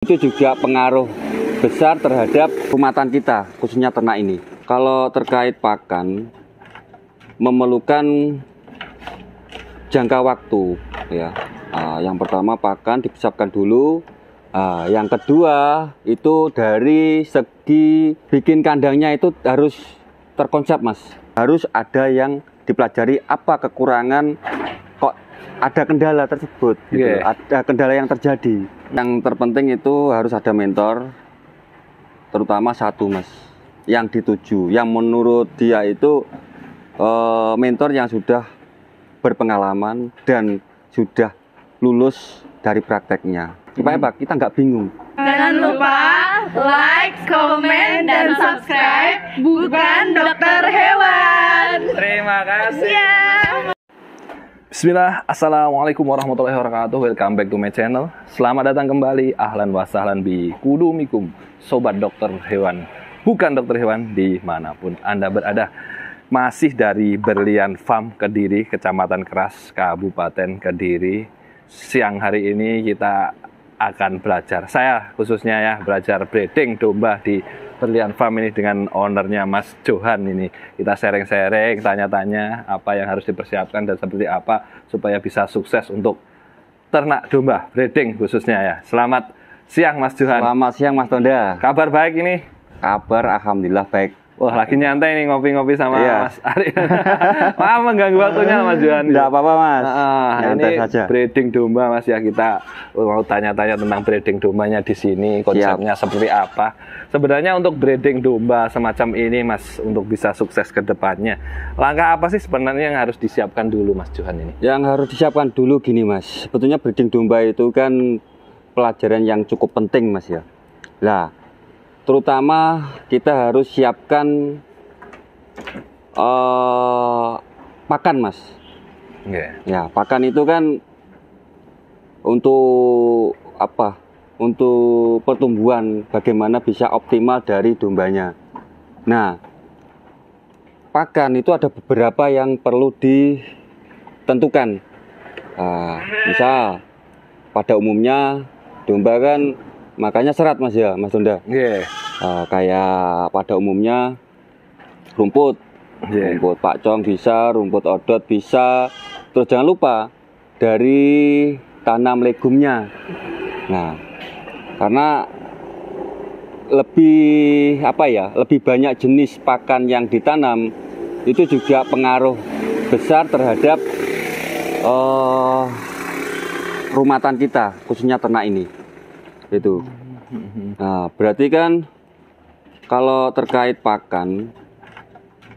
Itu juga pengaruh besar terhadap rumatan kita, khususnya ternak ini. Kalau terkait pakan, memerlukan jangka waktu, ya. Yang pertama pakan dipersiapkan dulu. Yang kedua itu dari segi bikin kandangnya itu harus terkonsep, Mas. Harus ada yang dipelajari apa kekurangan kok ada kendala tersebut, gitu. Ada kendala yang terjadi. Yang terpenting itu harus ada mentor, terutama satu, Mas, yang dituju, yang menurut dia itu mentor yang sudah berpengalaman dan sudah lulus dari prakteknya, supaya Pak, kita nggak bingung. Jangan lupa like, komen, dan subscribe Bukan Dokter Hewan. Terima kasih. Bismillah, Assalamualaikum warahmatullahi wabarakatuh. Welcome back to my channel. Selamat datang kembali, ahlan wa sahlan bi kudumikum, sobat dokter hewan, bukan dokter hewan dimanapun Anda berada. Masih dari Berlian Farm Kediri, Kecamatan Keras, Kabupaten Kediri. Siang hari ini kita akan belajar, saya khususnya ya, belajar breeding domba di Berlian Farm ini dengan ownernya Mas Johan ini. Kita sharing-sharing, tanya-tanya apa yang harus dipersiapkan dan seperti apa supaya bisa sukses untuk ternak domba, breeding khususnya ya. Selamat siang Mas Johan. Selamat siang Mas Tonda. Kabar baik ini? Kabar alhamdulillah baik. Wah, lagi nyantai nih ngopi-ngopi sama Iya. Mas Ari. Maaf mengganggu waktunya Mas Johan. Tidak apa-apa Mas, nyantai ini saja. Breeding domba Mas ya, kita mau tanya-tanya tentang breeding dombanya di sini, konsepnya seperti apa. Sebenarnya untuk breeding domba semacam ini Mas, untuk bisa sukses ke depannya, langkah apa sih sebenarnya yang harus disiapkan dulu Mas Johan ini? Yang harus disiapkan dulu gini Mas, sebetulnya breeding domba itu kan pelajaran yang cukup penting Mas ya. Lah, terutama kita harus siapkan pakan Mas. Ya, pakan itu kan untuk apa? Untuk pertumbuhan, bagaimana bisa optimal dari dombanya. Nah, pakan itu ada beberapa yang perlu ditentukan. Misal pada umumnya domba kan makanya serat Mas ya, Mas Tonda. Kayak pada umumnya rumput, rumput pakcong bisa, rumput odot bisa. Terus jangan lupa dari tanam legumnya. Nah, karena lebih lebih banyak jenis pakan yang ditanam itu juga pengaruh besar terhadap rumatan kita, khususnya ternak ini. Itu. Nah, berarti kan kalau terkait pakan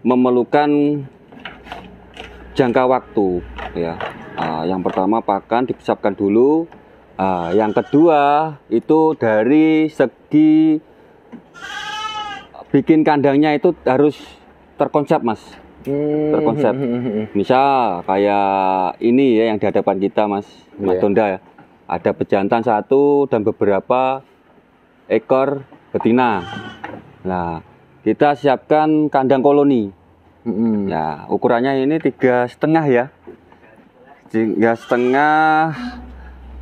memerlukan jangka waktu, ya. Yang pertama pakan dipersiapkan dulu. Yang kedua itu dari segi bikin kandangnya itu harus terkonsep Mas. Terkonsep. Misal kayak ini ya yang di hadapan kita Mas Tonda ya. Ada pejantan satu dan beberapa ekor betina. Nah, kita siapkan kandang koloni. Ya, ukurannya ini 3,5 ya. 3,5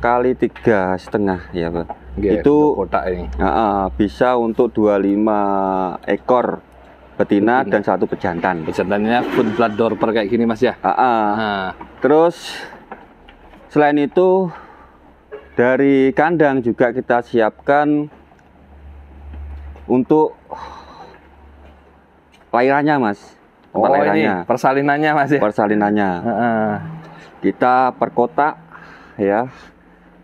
kali 3,5 ya Pak. Itu kotak ini. Bisa untuk 25 ekor betina dan satu pejantan. Pejantannya full blood dorper kayak gini Mas ya. Terus selain itu dari kandang juga kita siapkan untuk lahirannya Mas. Ini persalinannya Mas ya. Persalinannya. Kita perkotak ya.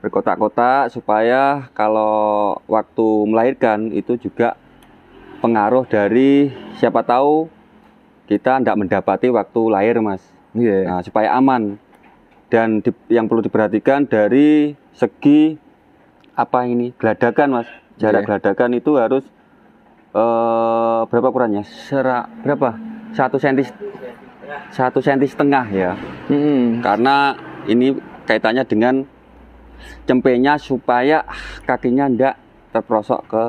Berkotak-kotak supaya kalau waktu melahirkan itu juga pengaruh dari siapa tahu kita tidak mendapati waktu lahir Mas. Nah, supaya aman. Dan yang perlu diperhatikan dari segi geladakan Mas. Jarak geladakan itu harus berapa ukurannya? Berapa? 1 cm setengah ya. Karena ini kaitannya dengan cempenya supaya kakinya tidak terprosok ke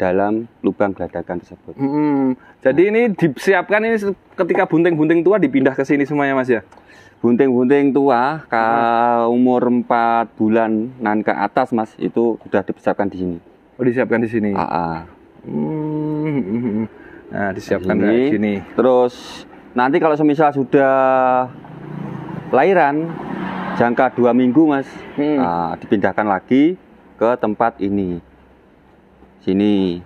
dalam lubang geladakan tersebut. Jadi ini disiapkan ini ketika bunting-bunting tua dipindah ke sini semuanya Mas ya? Bunting-bunting tua umur 4 bulan nan ke atas Mas, itu sudah disiapkan di sini. Oh, disiapkan di sini. Nah, disiapkan di sini. Terus nanti kalau semisal sudah lahiran jangka 2 minggu Mas, dipindahkan lagi ke tempat ini. Sini.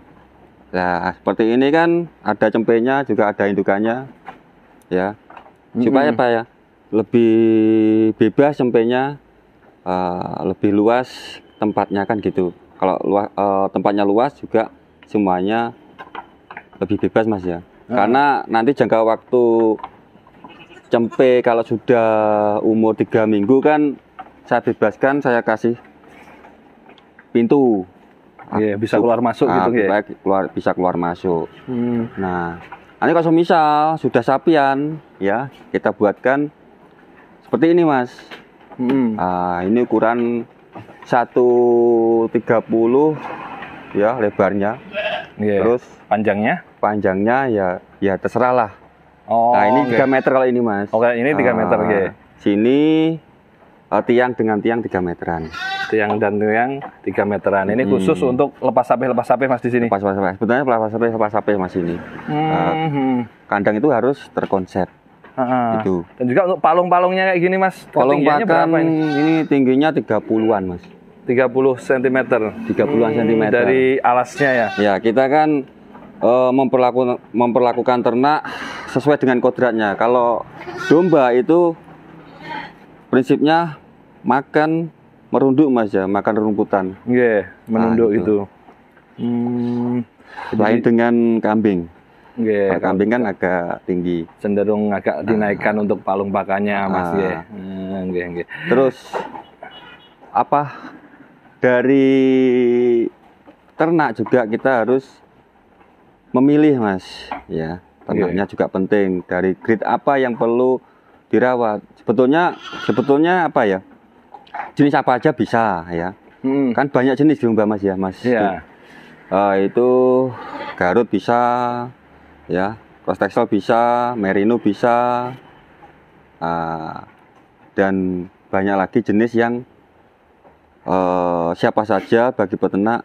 Nah, seperti ini kan ada cempenya juga ada indukannya. Ya. Supaya apa ya? Lebih bebas cempenya, lebih luas tempatnya kan gitu. Kalau tempatnya luas juga semuanya lebih bebas Mas ya. Karena nanti jangka waktu cempe kalau sudah umur 3 minggu kan saya bebaskan, saya kasih pintu. Bisa keluar masuk gitu ya. Bisa keluar masuk. Nah, nanti kalau misal sudah sapian ya, kita buatkan seperti ini Mas. Ini ukuran 1,30 ya lebarnya. Terus panjangnya ya terserah lah. Nah, ini 3 meter kalau ini Mas. Ini 3 meter Sini tiang dengan tiang 3 meteran. Tiang dan tiang 3 meteran. Ini khusus untuk lepas sapi Mas di sini. Lepas sapi. Sebetulnya lepas sapi Mas ini. Kandang itu harus terkonsep. Itu. Dan juga untuk palung-palungnya kayak gini Mas. Palung pakan ini tingginya 30-an Mas. 30 cm. 30-an cm. Dari alasnya ya. Ya, kita kan memperlakukan ternak sesuai dengan kodratnya. Kalau domba itu prinsipnya makan merunduk Mas ya, makan rumputan. Menunduk itu. Lain dengan kambing. Kambing kan agak tinggi. Cenderung agak dinaikkan untuk palung pakannya Mas ya. Terus dari ternak juga kita harus memilih Mas ya. Ternaknya juga penting, dari grade apa yang perlu dirawat. Sebetulnya apa ya? Jenis apa aja bisa ya. Kan banyak jenis domba Mas ya, Mas. Itu Garut bisa ya, Cross Texel bisa, Merino bisa. Dan banyak lagi jenis yang siapa saja bagi peternak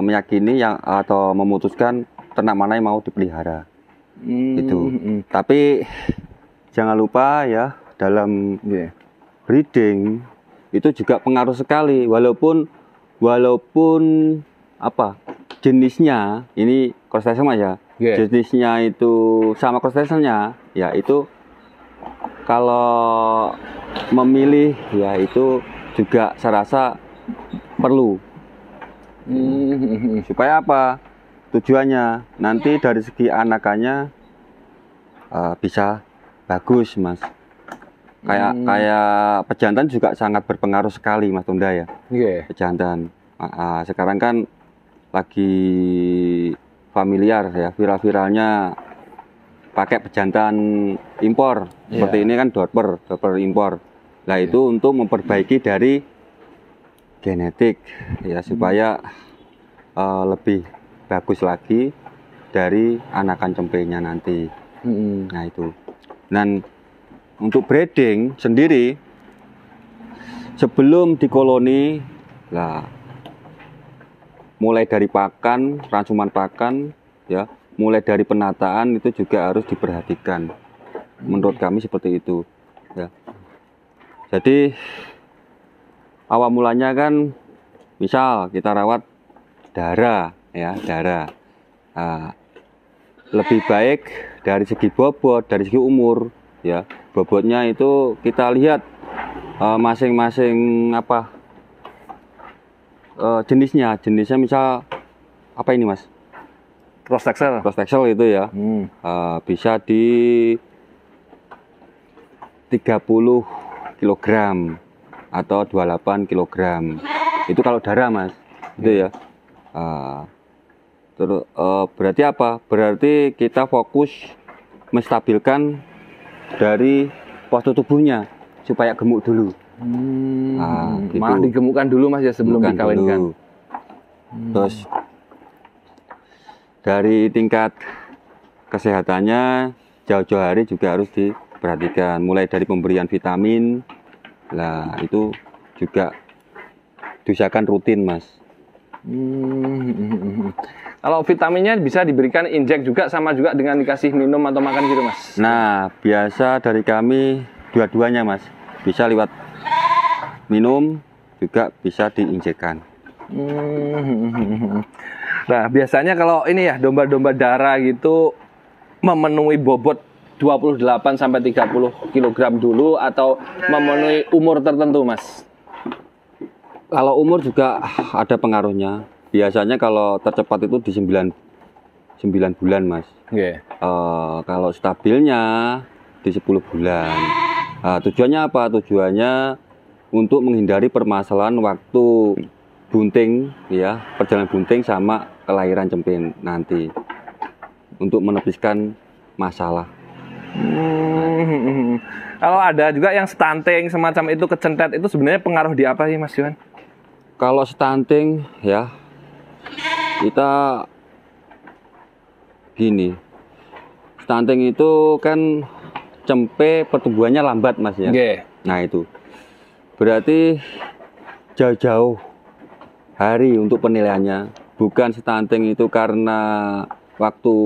meyakini atau memutuskan ternak mana yang mau dipelihara. Itu. Tapi jangan lupa ya, dalam breeding itu juga pengaruh sekali, walaupun jenisnya ini Cross Texel ya. Jenisnya itu sama Cross Texelnya ya, itu kalau memilih ya itu juga saya rasa perlu. Supaya apa? Tujuannya nanti dari segi anakannya bisa bagus Mas. Kayak pejantan juga sangat berpengaruh sekali Mas Tunda ya. Pejantan. Sekarang kan lagi familiar ya, viral-viralnya pakai pejantan impor. Seperti ini kan Dorper impor. Nah, itu untuk memperbaiki dari genetik ya, supaya lebih bagus lagi dari anakan cempenya nanti. Nah, itu. Dan untuk breeding sendiri sebelum dikoloni lah, mulai dari pakan, rangsuman pakan ya, mulai dari penataan itu juga harus diperhatikan. Menurut kami seperti itu ya. Jadi awal mulanya kan misal kita rawat darah ya, lebih baik dari segi bobot, dari segi umur ya. Bobotnya itu kita lihat masing-masing jenisnya misal apa ini Mas? Cross Texel itu ya. Bisa di 30 kg atau 28 kg. Itu kalau darah Mas. Itu ya. Terus berarti apa? Berarti kita fokus menstabilkan dari postur tubuhnya supaya gemuk dulu. Gitu. Malah digemukkan dulu Mas ya sebelum dikawinkan. Terus dari tingkat kesehatannya jauh-jauh hari juga harus diperhatikan, mulai dari pemberian vitamin. Nah, itu juga diusahakan rutin, Mas. Kalau vitaminnya bisa diberikan injek juga, sama juga dengan dikasih minum atau makan gitu, Mas? Nah, biasa dari kami dua-duanya, Mas. Bisa lewat minum, juga bisa diinjekkan. Nah, biasanya kalau ini ya, domba-domba darah gitu memenuhi bobot 28 sampai 30 kg dulu atau memenuhi umur tertentu, Mas? Kalau umur juga ada pengaruhnya. Biasanya kalau tercepat itu di 9 bulan, Mas. Oke. Kalau stabilnya di 10 bulan. Tujuannya apa? Tujuannya untuk menghindari permasalahan waktu bunting, ya, perjalanan bunting sama kelahiran cempe nanti, untuk menepiskan masalah. Kalau ada juga yang stunting semacam itu, kecentet, itu sebenarnya pengaruh di apa sih, Mas Yohan? Kalau stunting, ya, kita gini, stunting itu kan cempe pertumbuhannya lambat, Mas, ya. Oke. Nah, itu berarti jauh-jauh hari untuk penilaiannya. Bukan stunting itu karena waktu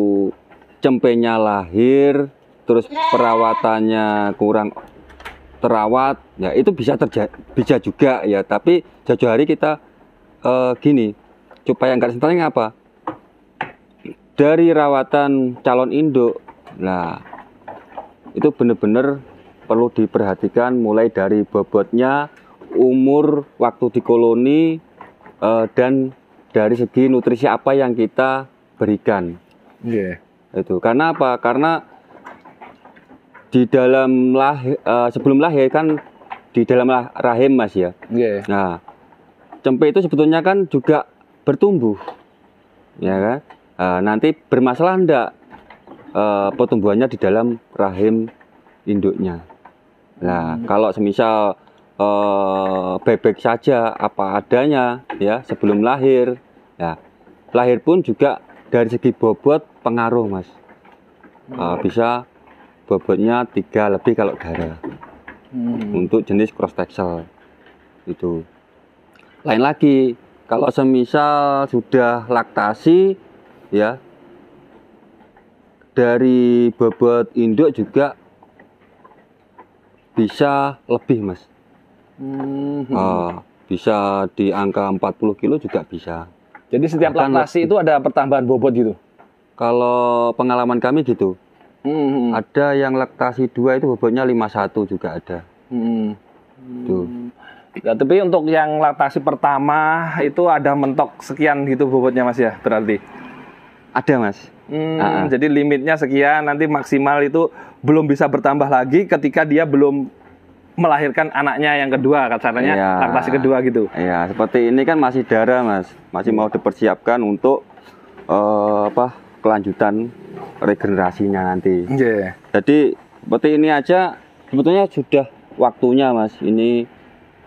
cempenya lahir terus perawatannya kurang terawat, ya itu bisa bisa juga ya. Tapi jauh-jauh hari kita gini, supaya nggak stunting apa? Dari rawatan calon induk, nah itu benar-benar perlu diperhatikan, mulai dari bobotnya, umur, waktu di koloni, dan dari segi nutrisi apa yang kita berikan. Itu karena apa? Karena di dalam sebelum lahir kan di dalam rahim, Mas, ya. Nah, cempe itu sebetulnya kan juga bertumbuh, ya kan? Nanti bermasalah enggak pertumbuhannya di dalam rahim induknya. Nah, kalau semisal bebek saja apa adanya, ya, sebelum lahir, ya, lahir pun juga dari segi bobot pengaruh, Mas. Bisa bobotnya 3 lebih kalau darah. Untuk jenis cross texel itu. Lain lagi, kalau semisal sudah laktasi, ya, dari bobot induk juga bisa lebih, Mas. Bisa di angka 40 kilo juga bisa. Jadi setiap laktasi itu ada pertambahan bobot gitu? Kalau pengalaman kami gitu. Ada yang laktasi 2 itu bobotnya 51 juga ada. Tuh. Ya, tapi untuk yang laktasi pertama itu ada mentok sekian gitu bobotnya, Mas, ya, berarti? Ada, Mas. Jadi limitnya sekian, nanti maksimal itu belum bisa bertambah lagi ketika dia belum melahirkan anaknya yang kedua, katanya ya, laktasi kedua gitu. Iya, seperti ini kan masih darah, Mas. Masih mau dipersiapkan untuk kelanjutan regenerasinya nanti. Jadi seperti ini aja sebetulnya sudah waktunya, Mas. Ini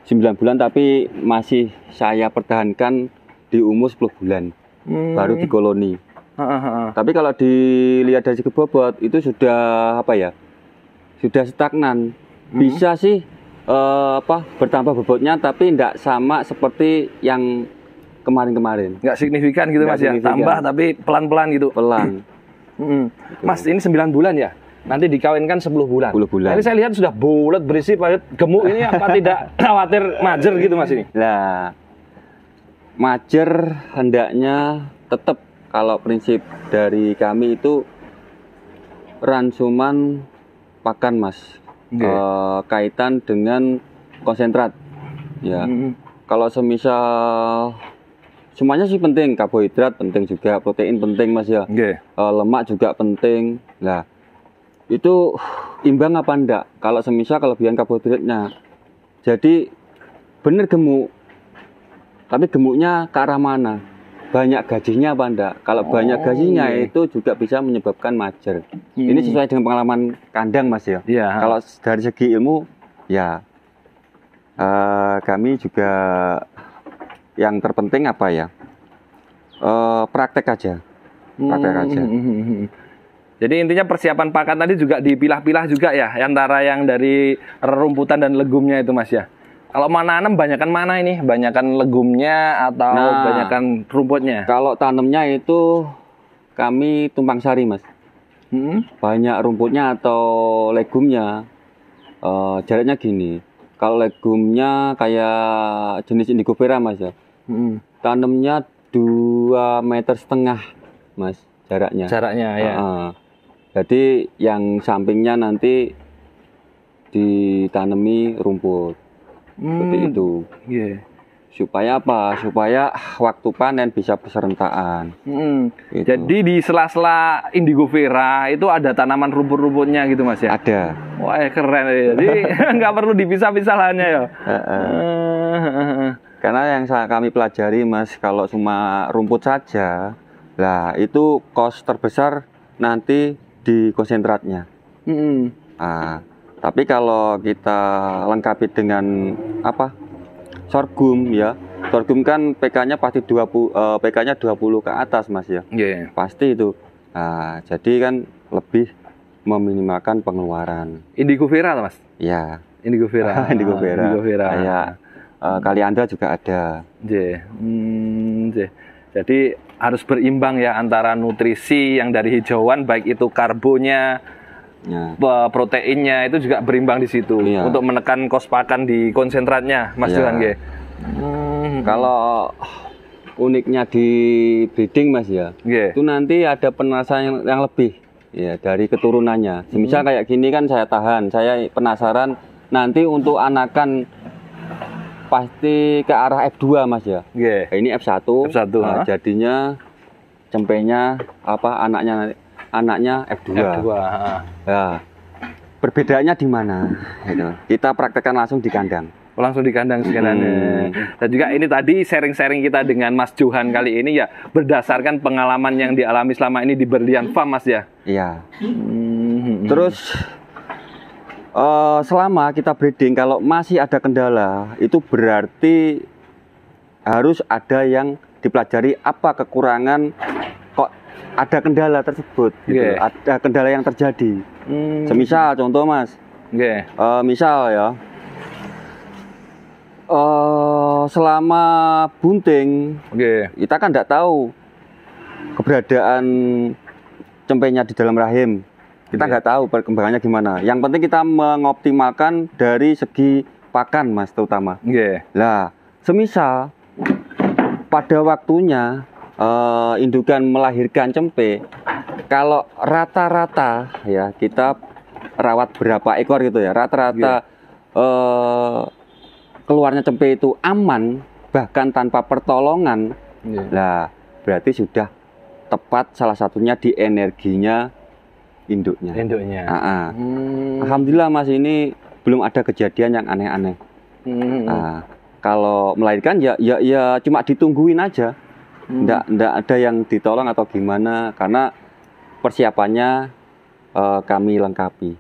9 bulan tapi masih saya pertahankan di umur 10 bulan. Baru di koloni. Tapi kalau dilihat dari segi bobot itu sudah sudah stagnan. Bisa sih bertambah bobotnya, tapi tidak sama seperti yang kemarin-kemarin. Nggak signifikan gitu, Mas, ya? Tambah tapi pelan-pelan gitu. Pelan. Mas, ini 9 bulan ya? Nanti dikawinkan 10 bulan. 10 bulan. Tapi saya lihat sudah bulat, berisi, gemuk, ini apa tidak khawatir majer gitu, Mas, ini? Nah, majer hendaknya tetap, kalau prinsip dari kami itu ransuman pakan, Mas. Kaitan dengan konsentrat, ya. Kalau semisal semuanya sih penting, karbohidrat penting juga, protein penting, Mas, ya. Lemak juga penting. Nah, itu imbang apa enggak? Kalau semisal kelebihan karbohidratnya, jadi bener gemuk, tapi gemuknya ke arah mana? Banyak gajinya apa enggak? Kalau banyak gajinya itu juga bisa menyebabkan majer. Ini sesuai dengan pengalaman kandang, Mas, ya. Kalau dari segi ilmu, ya kami juga yang terpenting apa ya? praktek aja. Praktek aja. Jadi intinya persiapan pakan tadi juga dipilah-pilah juga ya, antara yang dari rumputan dan legumnya itu Mas ya. Kalau mana nanam banyakan mana ini? Banyakan legumnya atau banyakan rumputnya? Kalau tanamnya itu kami tumpang sari Mas. Banyak rumputnya atau legumnya. Jaraknya gini. Kalau legumnya kayak jenis indigo vera Mas ya. Tanamnya 2,5 meter Mas jaraknya. Jaraknya ya. Jadi yang sampingnya nanti ditanami rumput. Seperti itu. Supaya apa? Supaya waktu panen bisa berserentakkan. Gitu. Jadi di sela-sela indigo vera itu ada tanaman rumput-rumputnya gitu Mas ya? Ada. Wah keren ya. Jadi nggak perlu dipisah-pisah lahannya ya. Karena yang kami pelajari Mas, kalau cuma rumput saja, lah itu cost terbesar nanti di konsentratnya. Tapi kalau kita lengkapi dengan sorghum ya. Sorghum kan PK-nya pasti 20 ke atas Mas ya. Pasti itu. Jadi kan lebih meminimalkan pengeluaran. Indigo vera Mas? Ya. Indigo vera. Indigo vera. Kayak Kaliandra juga ada. Jadi harus berimbang ya antara nutrisi yang dari hijauan, baik itu karbonya, proteinnya itu juga berimbang di situ untuk menekan kos pakan di konsentratnya, Mas Johan. Kalau uniknya di breeding Mas ya, itu nanti ada penerasan yang lebih ya dari keturunannya. Misal kayak gini kan saya tahan, saya penasaran nanti untuk anakan pasti ke arah F2 Mas ya. Ini F1. Jadinya cempenya anaknya F2. Ya. Perbedaannya di mana? Gitu. Kita praktekkan langsung di kandang. Langsung di kandang sekalian. Dan juga ini tadi sharing-sharing kita dengan Mas Johan kali ini ya berdasarkan pengalaman yang dialami selama ini di Berlian Farm Mas ya. Iya. Terus selama kita breeding kalau masih ada kendala itu berarti harus ada yang dipelajari apa kekurangan kok ada kendala tersebut gitu. Ada kendala yang terjadi. Semisal contoh Mas. Misal ya selama bunting kita kan tidak tahu keberadaan cempenya di dalam rahim. Kita nggak tahu perkembangannya gimana. Yang penting kita mengoptimalkan dari segi pakan Mas terutama. Lah, semisal pada waktunya indukan melahirkan cempe, kalau rata-rata ya kita rawat berapa ekor gitu ya, rata-rata keluarnya cempe itu aman bahkan tanpa pertolongan. Lah, berarti sudah tepat salah satunya di energinya induknya. Alhamdulillah Mas ini belum ada kejadian yang aneh-aneh. Kalau melahirkan ya cuma ditungguin aja. Nggak ada yang ditolong atau gimana karena persiapannya kami lengkapi.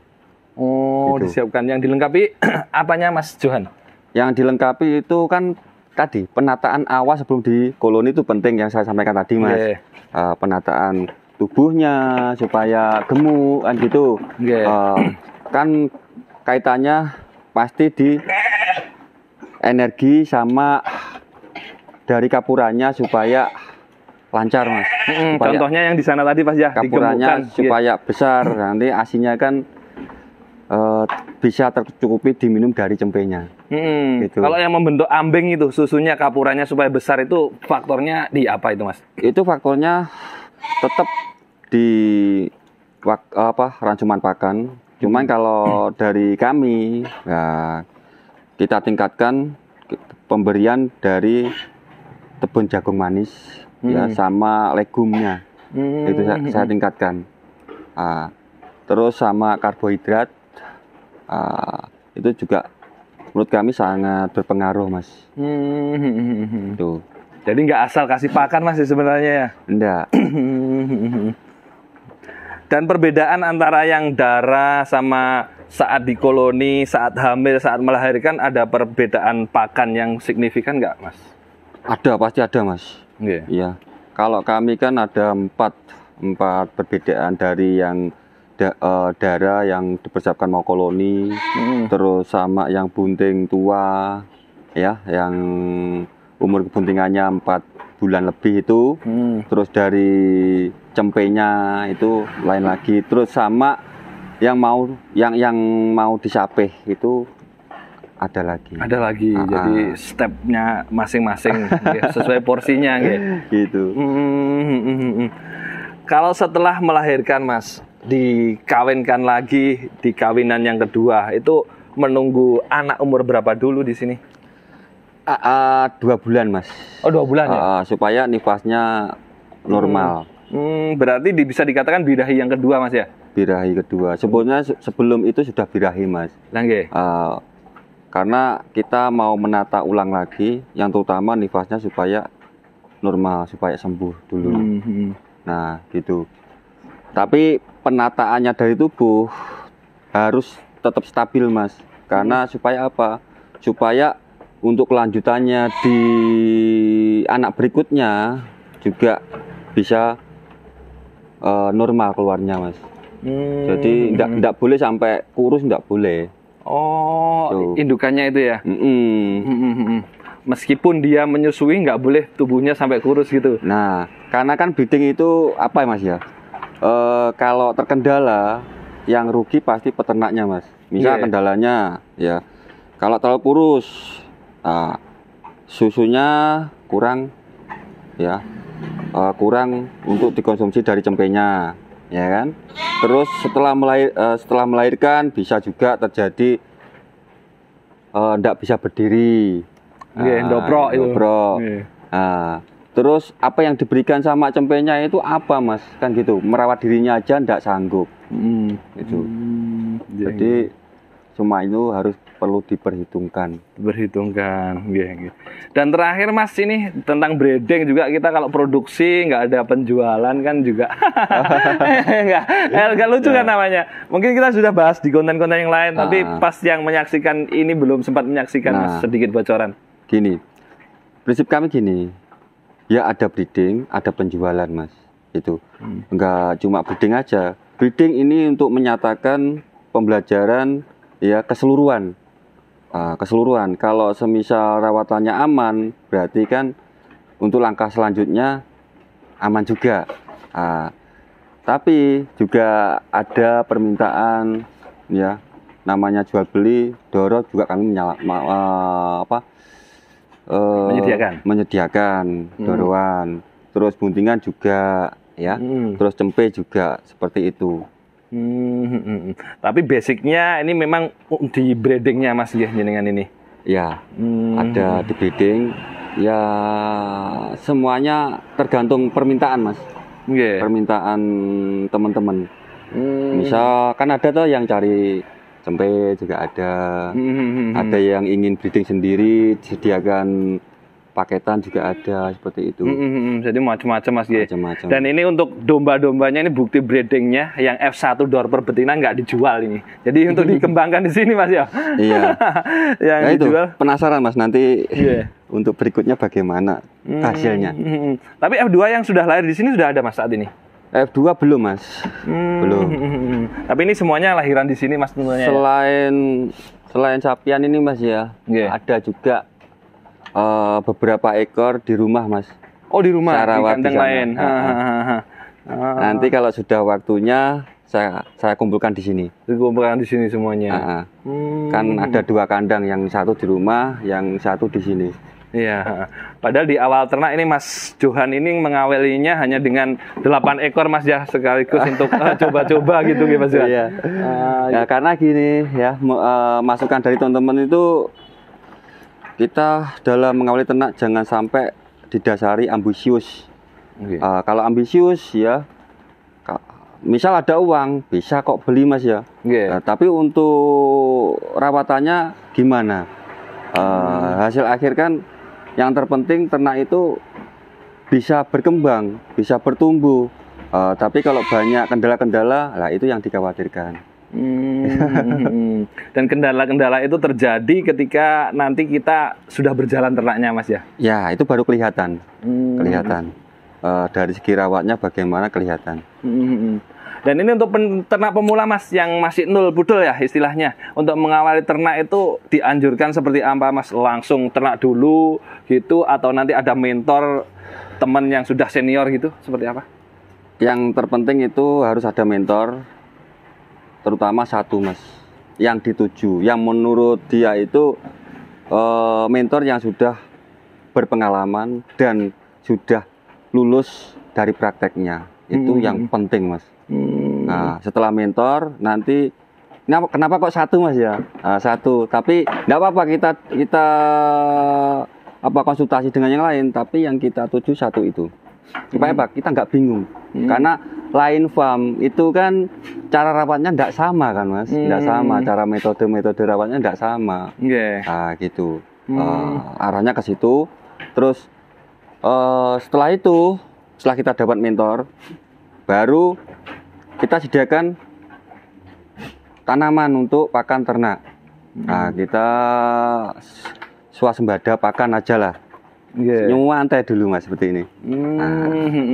Gitu. Disiapkan. Yang dilengkapi apanya Mas Johan? Yang dilengkapi itu kan tadi penataan awal sebelum di koloni itu penting yang saya sampaikan tadi Mas. Penataan tubuhnya supaya gemuk kan gitu. Kan kaitannya pasti di energi sama dari kapurannya supaya lancar Mas. Contohnya yang di sana tadi Mas ya, kapurannya supaya besar nanti asinya kan bisa tercukupi diminum dari cempenya. Gitu. Kalau yang membentuk ambing itu susunya kapurannya supaya besar itu faktornya di apa itu Mas? Itu faktornya tetap di rangsuman pakan. Cuman kalau dari kami ya, kita tingkatkan pemberian dari tepung jagung manis ya sama legumnya. Itu saya tingkatkan. Terus sama karbohidrat itu juga menurut kami sangat berpengaruh Mas. Tuh. Jadi nggak asal kasih pakan Mas sebenarnya ya? Enggak. Dan perbedaan antara yang darah sama saat di koloni, saat hamil, saat melahirkan ada perbedaan pakan yang signifikan nggak Mas? Ada, pasti ada Mas. Iya. Kalau kami kan ada empat perbedaan dari yang darah yang dipersiapkan mau koloni, terus sama yang bunting tua, ya, yang umur kebuntingannya 4 bulan lebih itu, terus dari cempenya itu lain lagi, terus sama yang mau disapih itu ada lagi. Ada lagi, jadi stepnya masing-masing sesuai porsinya gitu. Kalau setelah melahirkan Mas, dikawinkan lagi di kawinan yang kedua, itu menunggu anak umur berapa dulu di sini? 2 bulan Mas. Oh 2 bulan ya? Supaya nifasnya normal. Berarti bisa dikatakan birahi yang kedua Mas ya? Birahi kedua. Sebenarnya sebelum itu sudah birahi Mas. Karena kita mau menata ulang lagi, yang terutama nifasnya supaya normal, supaya sembuh dulu. Nah gitu. Tapi penataannya dari tubuh harus tetap stabil Mas. Karena supaya apa? Supaya untuk kelanjutannya di anak berikutnya juga bisa normal keluarnya Mas. Jadi tidak boleh sampai kurus, tidak boleh. Oh, tuh. Indukannya itu ya? Meskipun dia menyusui, nggak boleh tubuhnya sampai kurus gitu. Nah, karena kan breeding itu apa ya Mas ya? Kalau terkendala, yang rugi pasti peternaknya Mas. Misal kendalanya ya, kalau terlalu kurus, susunya kurang, ya, kurang untuk dikonsumsi dari cempenya, ya kan? Terus setelah melahirkan bisa juga terjadi tidak bisa berdiri. Dobrok itu. Nah, terus apa yang diberikan sama cempenya itu apa Mas? Kan gitu, merawat dirinya aja tidak sanggup. Gitu. Jadi semua itu harus perlu diperhitungkan. Dan terakhir Mas, ini tentang breeding juga, kita kalau produksi nggak ada penjualan kan juga nggak lucu kan namanya. Mungkin kita sudah bahas di konten-konten yang lain, tapi pas yang menyaksikan ini belum sempat menyaksikan Mas, sedikit bocoran. Gini, prinsip kami gini, ya ada breeding, ada penjualan Mas. Itu nggak cuma breeding aja. Breeding ini untuk menyatakan pembelajaran ya keseluruhan. Keseluruhan. Kalau semisal rawatannya aman, berarti kan untuk langkah selanjutnya aman juga. Tapi juga ada permintaan, ya, namanya jual beli, Doro juga kami menyediakan doroan. Terus buntingan juga, ya. Terus cempe juga seperti itu. Tapi basicnya ini memang di breedingnya Mas ya, jenengan ini. Ya, ada di breeding. Ya, semuanya tergantung permintaan Mas. Permintaan teman-teman. Misal kan ada tuh yang cari cempe juga ada. Ada yang ingin breeding sendiri, disediakan paketan juga ada, seperti itu. Jadi macam-macam Mas ya. Macam-macam. Dan ini untuk domba-dombanya, ini bukti breedingnya yang F1 door per betina nggak dijual ini. Jadi untuk dikembangkan di sini Mas ya. Iya. Yang nah dijual. Itu penasaran Mas nanti untuk berikutnya bagaimana hasilnya. Tapi F2 yang sudah lahir di sini sudah ada Mas saat ini? F2 belum Mas. Belum. Tapi ini semuanya lahiran di sini Mas tentunya. Selain sapian ini Mas ya, ada juga beberapa ekor di rumah Mas. Oh di rumah, di Sarawat kandang lain. Nanti kalau sudah waktunya saya kumpulkan di sini. Dikumpulkan di sini semuanya. Kan ada 2 kandang, yang satu di rumah, yang satu di sini. Iya. Padahal di awal ternak ini Mas Johan ini mengawalinya hanya dengan 8 ekor Mas ya, sekaligus untuk coba-coba gitu Mas ya. Iya. Ya karena gini ya, masukan dari teman-teman itu, kita dalam mengawali ternak jangan sampai didasari ambisius. Kalau ambisius ya, misal ada uang bisa kok beli Mas ya. Tapi untuk rawatannya gimana? Hasil akhir kan yang terpenting ternak itu bisa berkembang, bisa bertumbuh. Tapi kalau banyak kendala-kendala, lah itu yang dikhawatirkan. Dan kendala-kendala itu terjadi ketika nanti kita sudah berjalan ternaknya Mas ya? Ya, itu baru kelihatan. dari segi rawatnya bagaimana kelihatan. Dan ini untuk ternak pemula Mas yang masih nul budel ya istilahnya. Untuk mengawali ternak itu dianjurkan seperti apa Mas? Langsung ternak dulu gitu atau nanti ada mentor teman yang sudah senior gitu seperti apa? Yang terpenting itu harus ada mentor, terutama satu Mas, yang dituju, yang menurut dia itu mentor yang sudah berpengalaman dan sudah lulus dari prakteknya. Itu yang penting Mas. Nah, setelah mentor nanti kenapa kok satu Mas ya? Satu, tapi enggak apa-apa kita konsultasi dengan yang lain, tapi yang kita tuju satu itu. Supaya apa? Kita nggak bingung. Karena lain farm itu kan cara rawatnya enggak sama kan Mas? Enggak sama, cara metode rawatnya enggak sama. Nah, gitu. Arahnya ke situ. Terus setelah kita dapat mentor, baru kita sediakan tanaman untuk pakan ternak. Nah, kita swasembada pakan aja lah. Nyuantai dulu Mas seperti ini. Nah,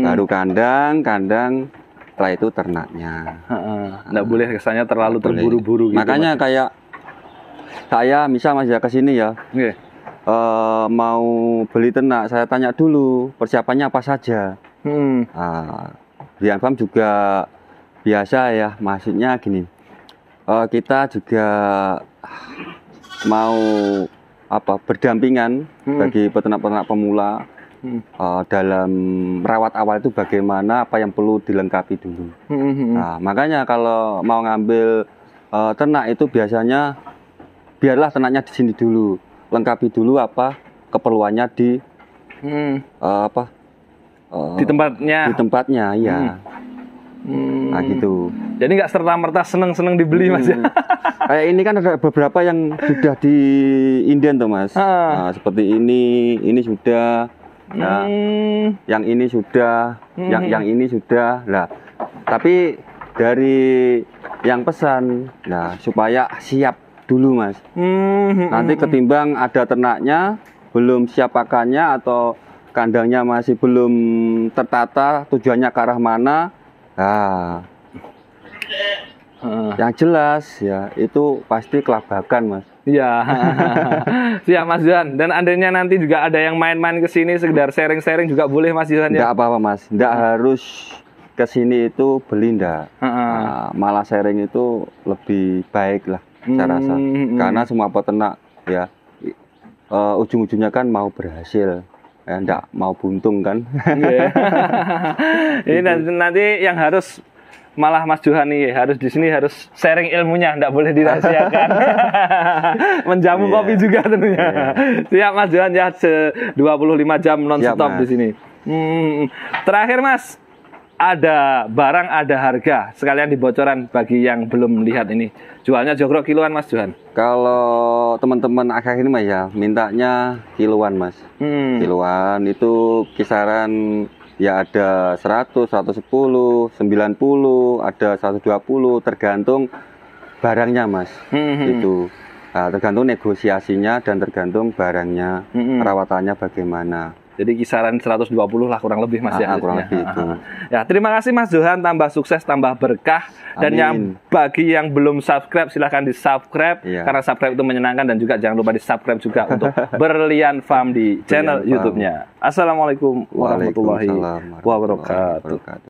baru kandang, setelah itu ternaknya. Nggak boleh kesannya terlalu terburu-buru gitu. Makanya Mas. kayak saya misal Mas ya kesini ya. Mau beli ternak, saya tanya dulu persiapannya apa saja. Bian Farm juga biasa ya, maksudnya gini, kita juga mau berdampingan bagi peternak-peternak pemula dalam rawat awal itu bagaimana, apa yang perlu dilengkapi dulu. Nah, makanya kalau mau ngambil ternak itu biasanya biarlah ternaknya di sini dulu. Lengkapi dulu apa keperluannya di di tempatnya iya. Nah gitu. Jadi nggak serta-merta seneng dibeli Mas ya. Kayak ini kan ada beberapa yang sudah di inden tuh Mas. Nah, seperti ini sudah. Nah, yang ini sudah, yang ini sudah. Lah, tapi dari yang pesan, nah supaya siap dulu Mas. Nanti ketimbang ada ternaknya belum siap pakannya atau kandangnya masih belum tertata tujuannya ke arah mana. Nah, yang jelas ya itu pasti kelabakan Mas. Iya. Siap Mas Johan. Dan andainya nanti juga ada yang main-main ke sini sekedar sharing-sharing juga boleh Mas Johan ya. Enggak apa-apa Mas. Enggak harus ke sini itu beli enggak. Nah, malah sharing itu lebih baik lah saya rasa. Karena semua peternak ya ujung-ujungnya kan mau berhasil. Enggak mau buntung kan. Ini nanti yang harus malah Mas Johan nih harus di sini harus sharing ilmunya, enggak boleh dirahasiakan. Menjamu kopi juga tentunya. Siap Mas Johan ya, 25 jam non-stop di sini. Terakhir Mas, ada barang, ada harga. Sekalian dibocoran bagi yang belum lihat ini. Jualnya jogrok kiloan Mas Johan? Kalau teman-teman akhir ini Mas ya, mintanya kiloan Mas. Kiloan itu kisaran ya ada 100, 110, 90, ada 120, tergantung barangnya Mas. Itu. Nah, tergantung negosiasinya dan tergantung barangnya, perawatannya bagaimana. Jadi kisaran 120 lah kurang lebih Mas ya. Kurang lebih itu. Ya, terima kasih Mas Johan, tambah sukses, tambah berkah. Dan yang bagi yang belum subscribe silahkan di subscribe karena subscribe itu menyenangkan, dan juga jangan lupa di subscribe juga untuk Berlian Farm di channel YouTube-nya. Assalamualaikum warahmatullahi wabarakatuh.